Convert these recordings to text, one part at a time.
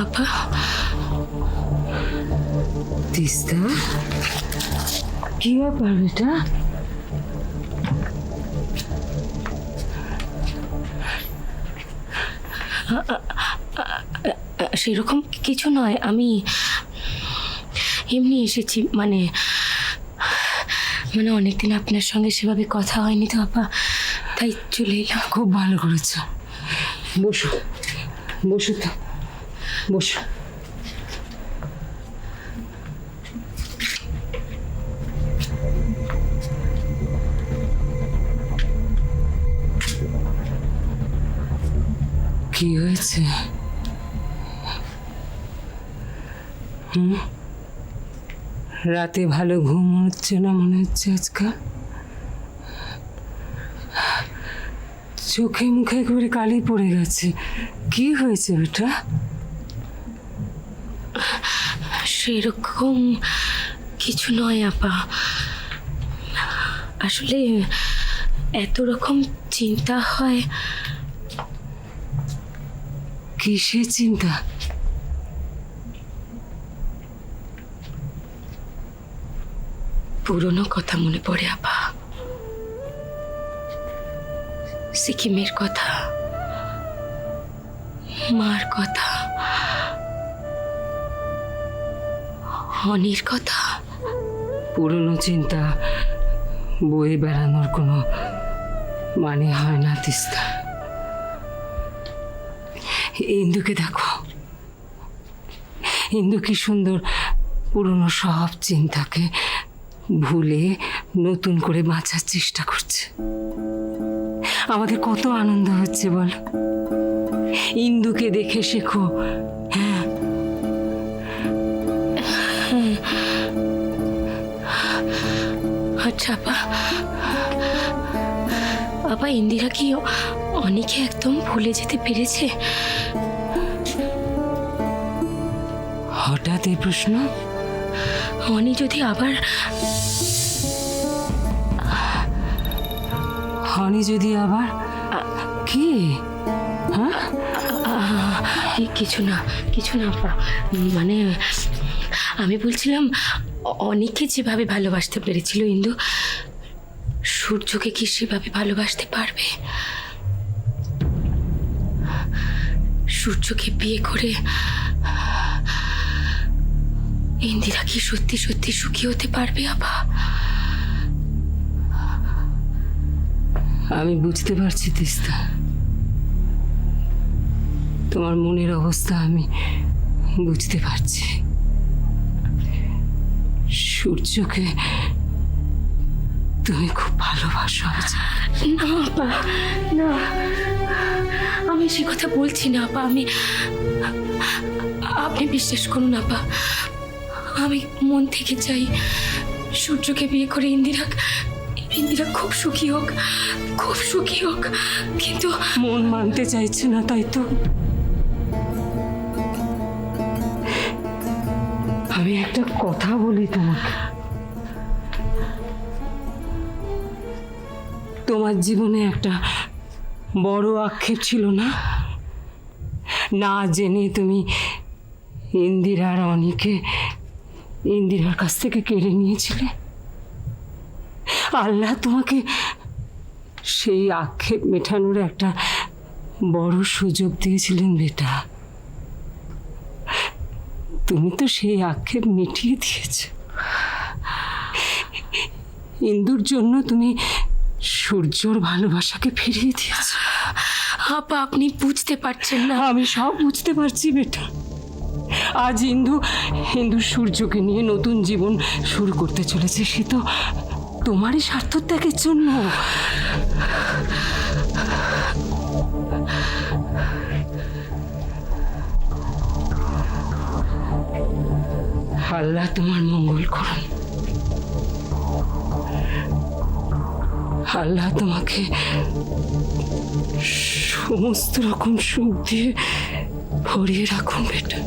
আপা, তিস্তা, কি ব্যাপার বেটা? সেরকম কিছু নয়, আমি এমনি এসেছি। মানে অনেকদিন আপনার সঙ্গে সেভাবে কথা হয়নি তো আপা, তাই চলে এলাম। খুব ভালো করেছ। বসো, বসো তো, বসো। কি হয়েছে? রাতে ভালো ঘুম হচ্ছে না মনে হচ্ছে আজকাল। চোখে মুখে একেবারে কালি পড়ে গেছে। কি হয়েছে বেটা? সেরকম কিছু নয় আপা, আসলে এত রকম চিন্তা হয়। কিসের চিন্তা? পুরনো কথা মনে পড়ে আপা, সিকিমের কথা, মার কথা, অনির কথা। পুরনো চিন্তা বয়ে বেড়ানোর কোনো মানে হয় না তিস্তা। ইন্দুকে দেখো, ইন্দু কি সুন্দর পুরনো সব চিন্তাকে ভুলে নতুন করে বাঁচার চেষ্টা করছে। আমাদের কত আনন্দ হচ্ছে বল। ইন্দুকে দেখে শেখো। হ্যাঁ, আচ্ছা আপা, আপা ইন্দিরা কি অনেকে একদম ভুলে যেতে পেরেছে? হঠাৎ এই প্রশ্ন? অনি যদি আবার কি? হ্যাঁ, কিছু না, কিছু না আপা। মানে আমি বলছিলাম, অনেকে যেভাবে ভালোবাসতে পেরেছিল ইন্দু, সূর্যকে কি সেভাবে ভালোবাসতে পারবে? সূর্যকে বিয়ে করে ইন্দিরা কি সত্যি সত্যি সুখী হতে পারবে আপা? আমি বুঝতে পারছি তিস্তা, তোমার মনের অবস্থা আমি বুঝতে পারছি। সূর্যকে তুমি খুব ভালোবাসো। না আপা, না, আমি সে কথা বলছি না আপা। আপনি বিশ্বাস করুন আপা, আমি মন থেকে চাই সূর্যকে বিয়ে করে ইন্দিরা খুব সুখী হোক, খুব সুখী হোক। কিন্তু মন মানতে চাইছে না, তাই তো। আমি একটা কথা বলি তোমাকে, তোমার জীবনে একটা বড় আক্ষেপ ছিল না? না জেনে তুমি ইন্দিরার অনিকে ইন্দিরার কাছ থেকে কেড়ে নিয়েছিলে। আল্লাহ তোমাকে সেই আক্ষেপ মেটানোর একটা বড় সুযোগ দিয়েছিলেন বেটা। তুমি তো সেই আক্ষেপ মিটিয়ে দিয়েছ। ইন্দুর জন্য তুমি সূর্যর ভালোবাসাকে ফিরিয়ে দিয়েছ। আপা আপনি বুঝতে পারছেন না। আমি সব বুঝতে পারছি বেটা। আজ ইন্দু সূর্যকে নিয়ে নতুন জীবন শুরু করতে চলেছে, সে তো তোমারই স্বার্থত্যাগের জন্য। আল্লাহ তোমার মঙ্গল করুন। আল্লাহ তোমাকে সমস্ত রকম সুখ দিয়ে ভরিয়ে রাখুন বেটা।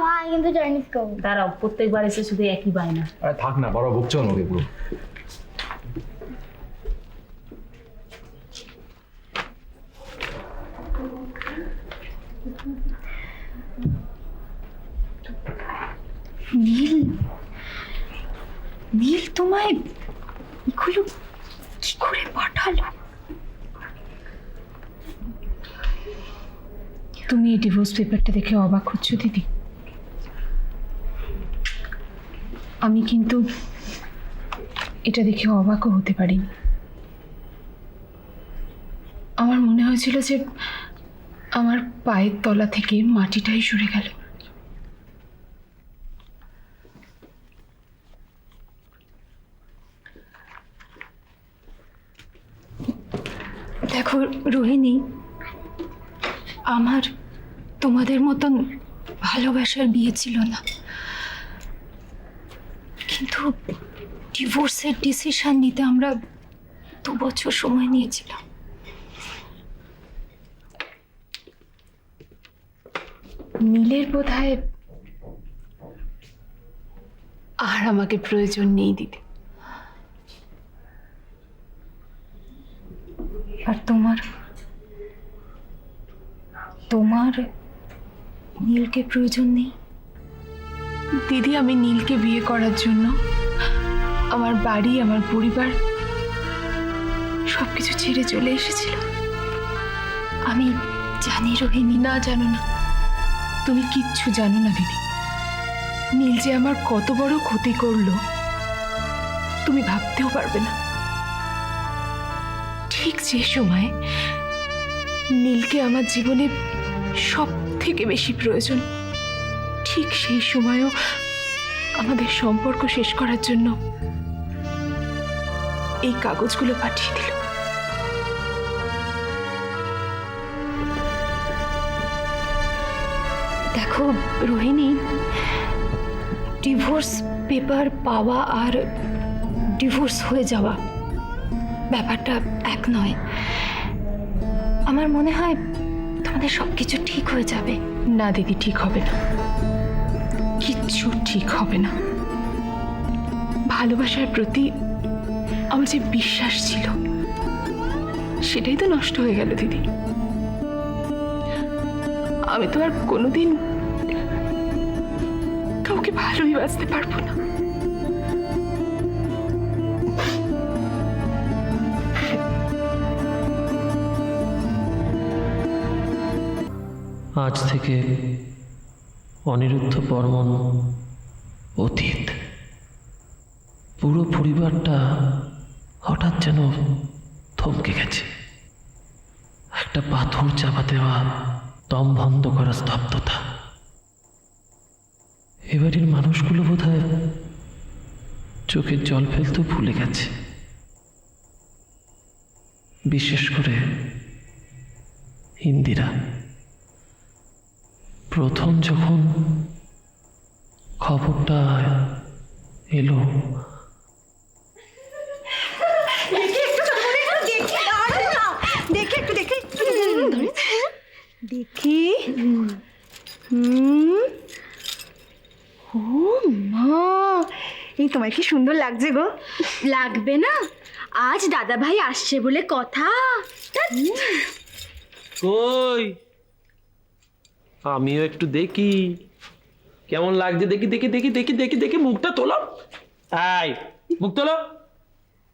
মা কিন্তু চাইনিজ খাবো। দাঁড়াও, প্রত্যেকবার এসে শুধু একই বায়না। আরে থাক না, বড় ভুগছো আমাকে পুরো। নীল, নীল তোমায় এগুলো কি করে পাঠালো? তুমি এই ডিভোর্স পেপারটা দেখে অবাক হচ্ছ দিদি? আমি কিন্তু এটা দেখে অবাকও হতে পারিনি। আমার মনে হয়েছিল যে আমার পায়ের তলা থেকে মাটিটাই সরে গেল। দেখো রোহিণী, আমার তোমাদের মতন ভালোবাসার বিয়ে ছিল না, কিন্তু ডিভোর্সের ডিসিশন নিতে আমরা 2 বছর সময় নিয়েছিলাম। নীলের বোধহয় আর আমাকে প্রয়োজন নেই দিদি। আর তোমার নীলকে প্রয়োজন নেই দিদি। আমি নীলকে বিয়ে করার জন্য আমার বাড়ি, আমার পরিবার সবকিছু ছেড়ে চলে এসেছিলাম। আমি জানি রোহিণী। না, জানো না, তুমি কিচ্ছু জানো না দিদি। নীল যে আমার কত বড় ক্ষতি করলো তুমি ভাবতেও পারবে না। ঠিক যে সময় নীলকে আমার জীবনে সব থেকে বেশি প্রয়োজন, ঠিক সেই সময়ও আমাদের সম্পর্ক শেষ করার জন্য এই কাগজগুলো পাঠিয়ে দিল। দেখো রোহিণী, ডিভোর্স পেপার পাওয়া আর ডিভোর্স হয়ে যাওয়া ব্যাপারটা এক নয়। আমার মনে হয় তোমাদের সবকিছু ঠিক হয়ে যাবে। না দিদি, ঠিক হবে না, কিচ্ছু ঠিক হবে না। ভালোবাসার প্রতি আমার যে বিশ্বাস ছিল সেটাই তো নষ্ট হয়ে গেল দিদি। আমি তো আর কোনোদিন কাউকে ভালোই বাঁচতে পারবো না। আজ থেকে অনিরুদ্ধ বর্মন অতীত। পুরো পরিবারটা হঠাৎ যেন থমকে গেছে। একটা পাথর চাপা দেওয়া, দম বন্ধ করা স্তব্ধতা। এবারের মানুষগুলো বোধহয় চোখের জল ফেলতেও ভুলে গেছে। বিশেষ করে ইন্দিরা। প্রথম যখন খবরটা এলো, দেখি ও মা, এই তোমায় কি সুন্দর লাগছে গো। লাগবে না? আজ দাদা ভাই আসছে বলে কথা। কই আমিও একটু দেখি কেমন লাগছে। দেখি দেখি দেখি দেখি দেখি দেখি মুখটা তোলো। আয়, মুখ তোলো।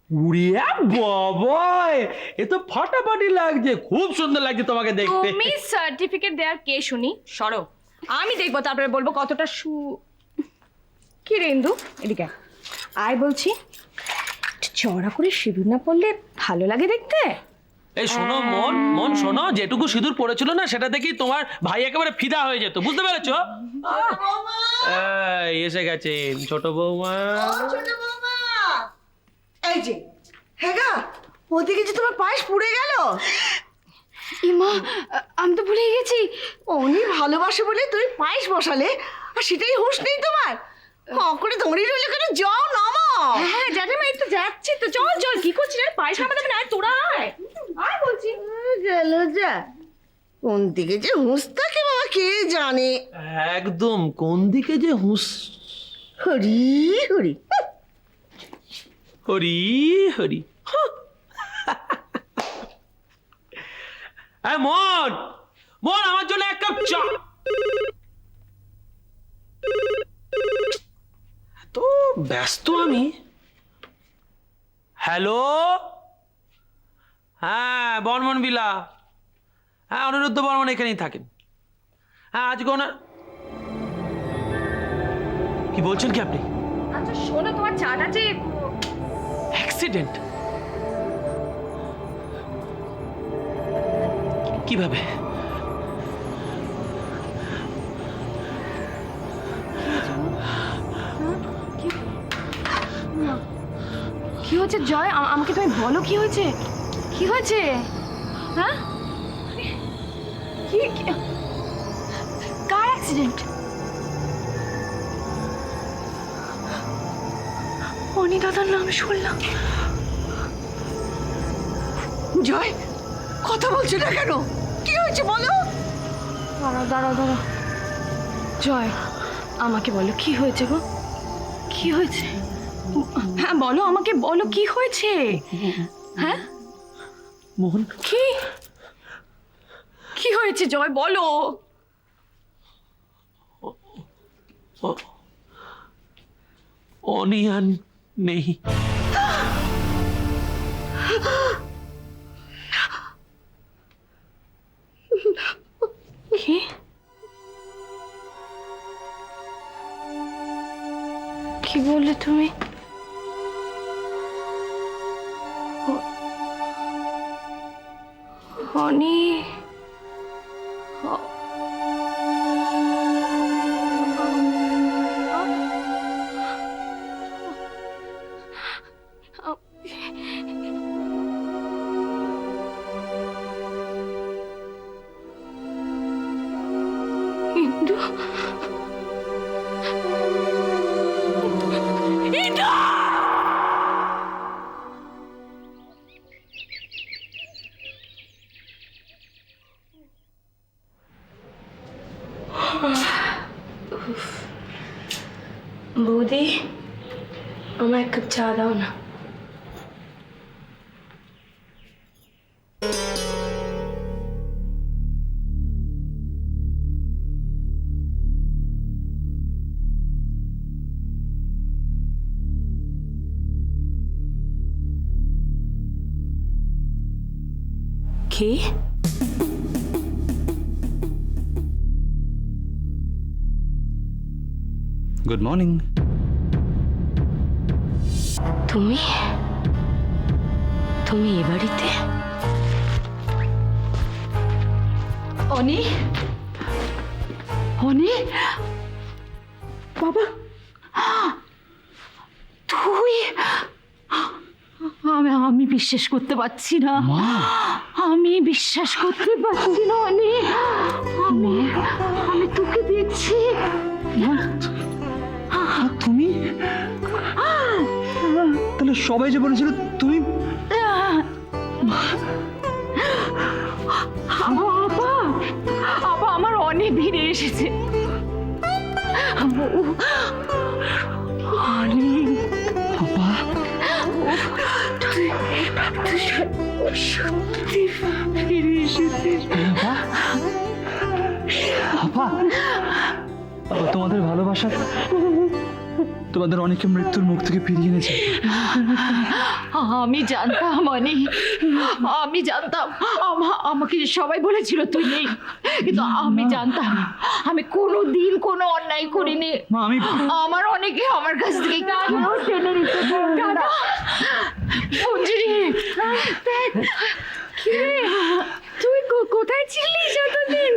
উড়িয়া বাবা, এ তো ফাটাফাটি লাগছে, খুব সুন্দর লাগছে তোমাকে দেখতে। তুমি সার্টিফিকেট দেওয়ার কে শুনি? সরো, আমি দেখবো, তারপরে বলবো কতটা কি রে ইন্দু, এদিকে আয় বলছি। চড়া করে সিঁদুর না পড়লে ভালো লাগে দেখতে? এই শোনো মন, মন শোনো, যেটুকু সিঁদুর পড়েছিল না সেটা দেখি তোমার ভাই একেবারে ফিদা হয়ে যেত, বুঝতে পেরেছো? এই এসে গেছেন ছোট বৌমা। এই যে হ্যাঁ গা, ওদিকে যে তোমার পায়েস পুড়ে গেল। ইমা, আমি তো ভুলে গেছি। উনি ভালোবাসে বলে তুমি পায়েস বসালে, আর সেটাই হুঁশ নেই তোমার। করে দৌড়িয়ে রইলে কেন, যাও নামো। হ্যাঁ জানিমা, এই তো যাচ্ছি তো। চল চল, কি করছিস? আরে পায়েস নামা দেবে না, আয় তোরা আয় আয় বলছি। গেল যা, কোন দিকে যে হুঁশ থাকে বাবা কে জানে। একদম কোন দিকে যে হুঁশ। হরি হরি হরি হরি। মন, মন আমার জন্য এক কাপ চা তো ব্যস্ত আমি। হ্যালো, হ্যাঁ বর্মন বিলা, হ্যাঁ অনিরুদ্ধ বর্মন এখানেই থাকেন। হ্যাঁ আজকে ওনার কি বলছেন কি আপনি? আচ্ছা শোনো, তোমার চাটা যে অ্যাক্সিডেন্ট কিভাবে? কি হয়েছে জয়? আমাকে তুমি বলো কি হয়েছে? কি হয়েছে? হ্যাঁ কি কার অ্যাক্সিডেন্ট? অনি দাদার নাম শুনলাম। জয়, কথা বলছো না কেন? কি হয়েছে বলো? দাঁড়াও জয়, আমাকে বলো কি হয়েছে গো? কি হয়েছে? হ্যাঁ বলো, আমাকে বলো কি হয়েছে? হ্যাঁ মোহন, কি হয়েছে জয় বলো। অনিয়ান নেই। কি কি বললে তুমি? অনি ইন্দু বৌদি, আমার এক কাপ চা দাও না। কি? Good morning. তুমি তুমি এ বাড়িতে? অনি, অনি, বাবা, তুই! আমি বিশ্বাস করতে পারছি না। আমি বিশ্বাস করতে পারছি না অনি। আমি তোকে দেখছি। তুমি? তাহলে সবাই যে বলেছিল তুমি? আবা আমার অনেক ভিড়ে এসেছে। অনেক সত্যি ফিরে এসেছিস। তোমাদের ভালোবাসা তোমাদের অনেকে মৃত্যুর মুখ থেকে ফিরিয়ে এনেছে। আমি জানতাম অনি, আমি জানতাম। আমাকে সবাই বলেছিল তুই নেই, কিন্তু আমি জানতাম। আমি কোনোদিন কোনো অন্যায় করিনি। মা, আমি আমার অনেকে আমার কাছ থেকে টেনে নিতে দাদা। মঞ্জুরি, তুই কোথায় ছিলিস এতদিন?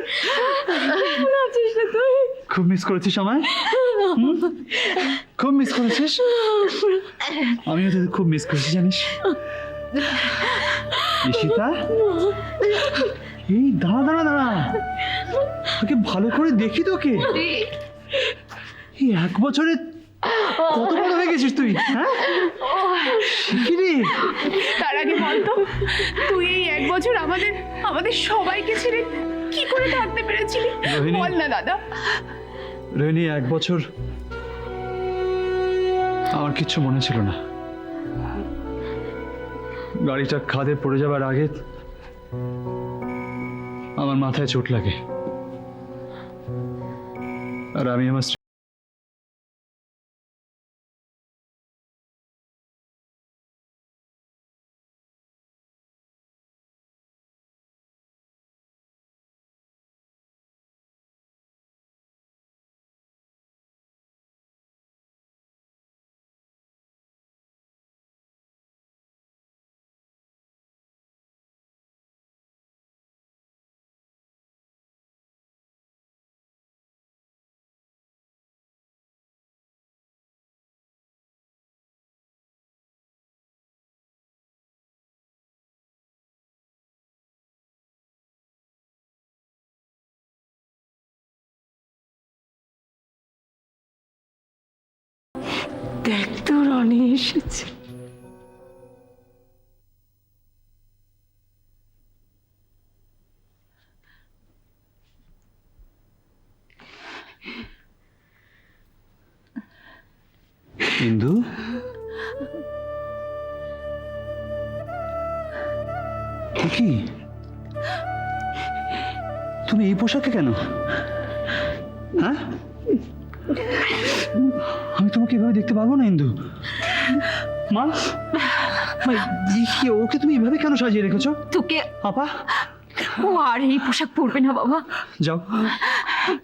কেমন আছিস তুই? খুব মিস করেছিস আমায়? খুব মিস করেছিস? আমিও তোদের খুব মিস করেছি জানিস। ঈশিতা, এই দাঁড়া, তোকে ভালো করে দেখি। তোকে এই 1 বছরে কত বড় হয়ে গেছিস তুই? হ্যাঁ, শিখিনি। তার আগে বলতো, তুই এই 1 বছর আমাদের সবাইকে ছেড়ে কি করে থাকতে পেরেছিলি? রোহিণী, বল না দাদা। রোহিণী, 1 বছর আমার কিচ্ছু মনে ছিল না। গাড়িটা খাদে পড়ে যাবার আগে আমার মাথায় চোট লাগে। আর আমি আমার স্ত্রী দেখ তো রনি এসেছে। ইন্দু, কি তুমি এই পোশাকে কেন? হ্যাঁ, আমি তোমাকে এভাবে দেখতে পারবো না ইন্দু। মা, ওকে তুমি এভাবে কেন সাজিয়ে রেখেছো? তোকে আপা, ও আর এই পোশাক পরবে না বাবা। যাও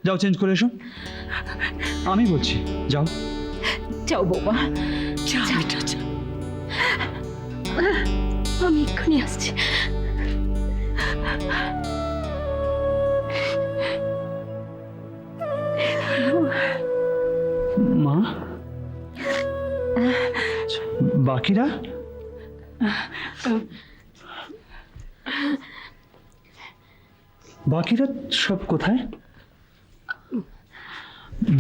যাও, চেঞ্জ করে এসো। আমি বলছি যাও। যাও বাবা, যা বেটা যা। আমি এক্ষুনি আসছি। মা, বাকিরা? বাকিরা সব কোথায়?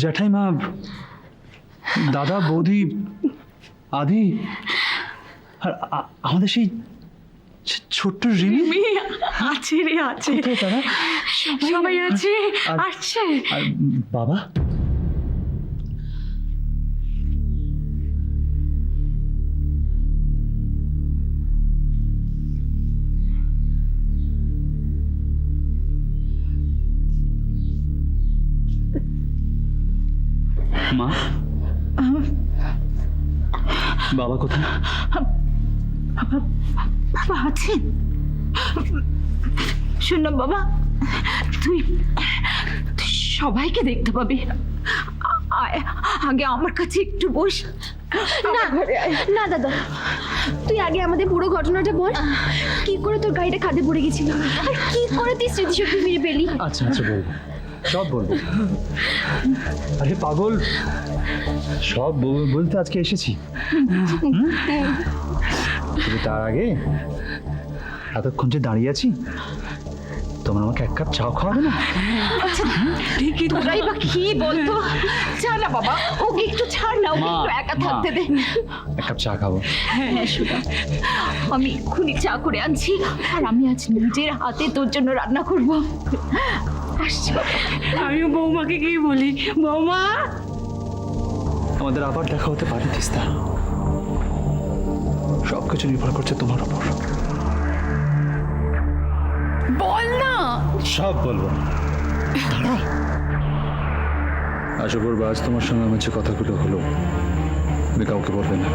জ্যাঠাইমা, দাদা, বৌদি, আদি, আর আমাদের সেই ছোট্ট রিমি আছে রে, আছে, কোথায় তারা? সবাই আছে, আর- আসছে। আর বাবা? মা, বাবা কোথায়? বাবা আছেন। শোন না বাবা, তুই সবাইকে দেখতে পাবি। আগে আমার কাছে একটু বস। না না দাদা, তুই আগে আমাদের পুরো ঘটনাটা বল। কি করে তোর গাড়িটা খাদে পড়ে গেছিল, আর কি করে তুই স্মৃতিশক্তি ফিরে পেলি? আচ্ছা আচ্ছা, বলবো, সব বলবো। আরে পাগল, সব বলতে আজকে এসেছি। কিন্তু তার আগে এতক্ষণ যে দাঁড়িয়ে আছি, তোমার আমাকে এক কাপ চা খাওয়াবে না? ঠিকই তো। তোরাই বা কি বলতো? চা না বাবা, ওকে একটু ছাড় না, ওকে মা, একটু একা মা। থাকতে দে। এক কাপ চা খাবো। হ্যাঁ শোনা, আমি এক্ষুনি চা করে আনছি, আর আমি আজ নিজের হাতে তোর জন্য রান্না করব। আসছি বাবা। আমিও বৌমাকে গিয়ে বলি, বৌমা। আমাদের আবার দেখা হতে পারে তিস্তা, সবকিছু নির্ভর করছে তোমার উপর। বল না। সব বলবো, দাঁড়া। আজ তোমার সঙ্গে আমার যে কথাগুলো হলো, আমি কাউকে বলবে না।